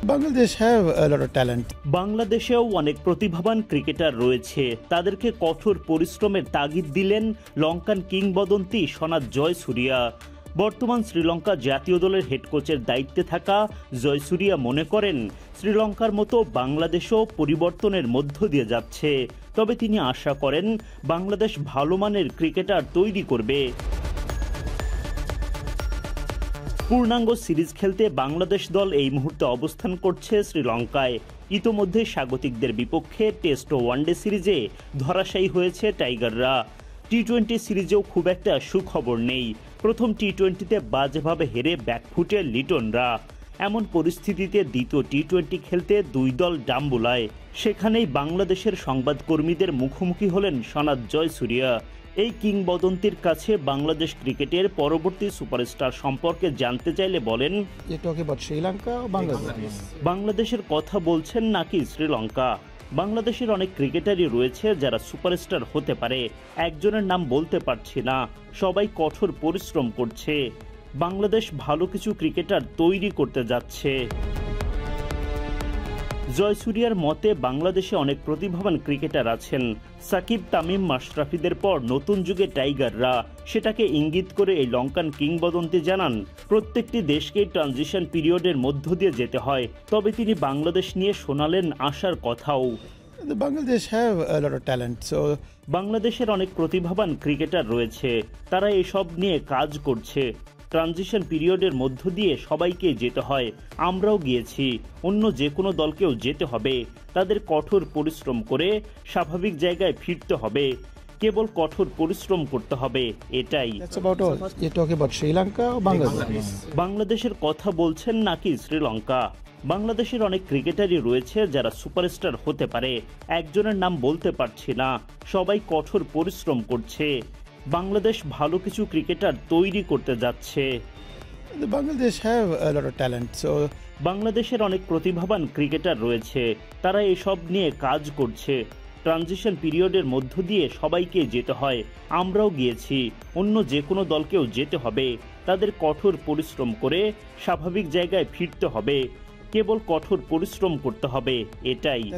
Bangladesh have a lot of talent. বাংলাদেশেও অনেক প্রতিভাবান ক্রিকেটার রয়েছে, তাদেরকে কঠোর পরিশ্রমের তাগিদ দিলেন লঙ্কান কিংবদন্তি সনাথ জয়সূরিয়া। বর্তমান শ্রীলঙ্কা জাতীয় দলের হেড কোচের দায়িত্বে থাকা জয়সূরিয়া মনে করেন শ্রীলঙ্কার মতো বাংলাদেশও পরিবর্তনের মধ্য দিয়ে যাচ্ছে, তবে তিনি আশা করেন বাংলাদেশ ভালো মানের ক্রিকেটার তৈরি করবে। পূর্ণাঙ্গ সিরিজ খেলতে বাংলাদেশ দল এই মুহূর্তে অবস্থান করছে শ্রীলঙ্কায়। ইতোমধ্যে স্বাগতিকদের বিপক্ষে টেস্ট ও ওয়ানডে সিরিজে ধরাশায়ী হয়েছে টাইগাররা। টি-20 সিরিজেও খুব একটা সুখবর নেই। প্রথম টি-20তে বাজেভাবে হেরে ব্যাকফুটে লিটনরা। এমন পরিস্থিতিতে দ্বিতীয় টি-20 খেলতে দুই দল ডাম্বুলায়। সেখানেই বাংলাদেশের সংবাদকর্মীদের মুখোমুখি হলেন সনাথ জয়সূরিয়া। এই কিংবদন্তির কাছে বাংলাদেশ ক্রিকেটের পরবর্তী সুপারস্টার সম্পর্কে জানতে চাইলে বলেন, বাংলাদেশের কথা বলছেন নাকি শ্রীলঙ্কা? বাংলাদেশের অনেক ক্রিকেটারই রয়েছে যারা সুপারস্টার হতে পারে, একজনের নাম বলতে পারছি না। সবাই কঠোর পরিশ্রম করছে। বাংলাদেশ ভালো কিছু ক্রিকেটার তৈরি করতে যাচ্ছে। জয়সূরিয়ার মতে বাংলাদেশে অনেক প্রতিভাবান ক্রিকেটার আছেন। সাকিব, তামিম, মাশরাফিদের পর নতুন যুগে টাইগাররা, সেটাকে ইঙ্গিত করে এই লঙ্কান কিংবদন্তি জানান প্রত্যেকটি দেশকে ট্রানজিশন পিরিয়ডের মধ্য দিয়ে যেতে হয়। তবে তিনি বাংলাদেশ নিয়ে শোনালেন আশার কথাও। বাংলাদেশের অনেক প্রতিভাবান ক্রিকেটার রয়েছে, তারা এসব নিয়ে কাজ করছে। ট্রানজিশন পিরিয়ডের মধ্য দিয়ে সবাইকে যেতে হয়, আমরাও গিয়েছি। অন্য যে কোনো দলকেও যেতে হবে। তাদের কঠোর পরিশ্রম করে স্বাভাবিক জায়গায় ফিরতে হবে। কেবল কঠোর পরিশ্রম করতে হবে, এটাই। বাংলাদেশের কথা বলছেন নাকি শ্রীলঙ্কা? বাংলাদেশের অনেক ক্রিকেটারই রয়েছে যারা সুপারস্টার হতে পারে, একজনের নাম বলতে পারছি না। সবাই কঠোর পরিশ্রম করছে। বাংলাদেশ ভালো কিছু ক্রিকেটার তৈরি করতে যাচ্ছে। বাংলাদেশের অনেক প্রতিভাবান ক্রিকেটার রয়েছে, তারা এসব নিয়ে কাজ করছে। ট্রানজিশন পিরিয়ডের মধ্য দিয়ে সবাইকে যেতে হয়, আমরাও গিয়েছি। অন্য যে কোনো দলকেও যেতে হবে। তাদের কঠোর পরিশ্রম করে স্বাভাবিক জায়গায় ফিরতে হবে। কেবল কঠোর পরিশ্রম করতে হবে, এটাই।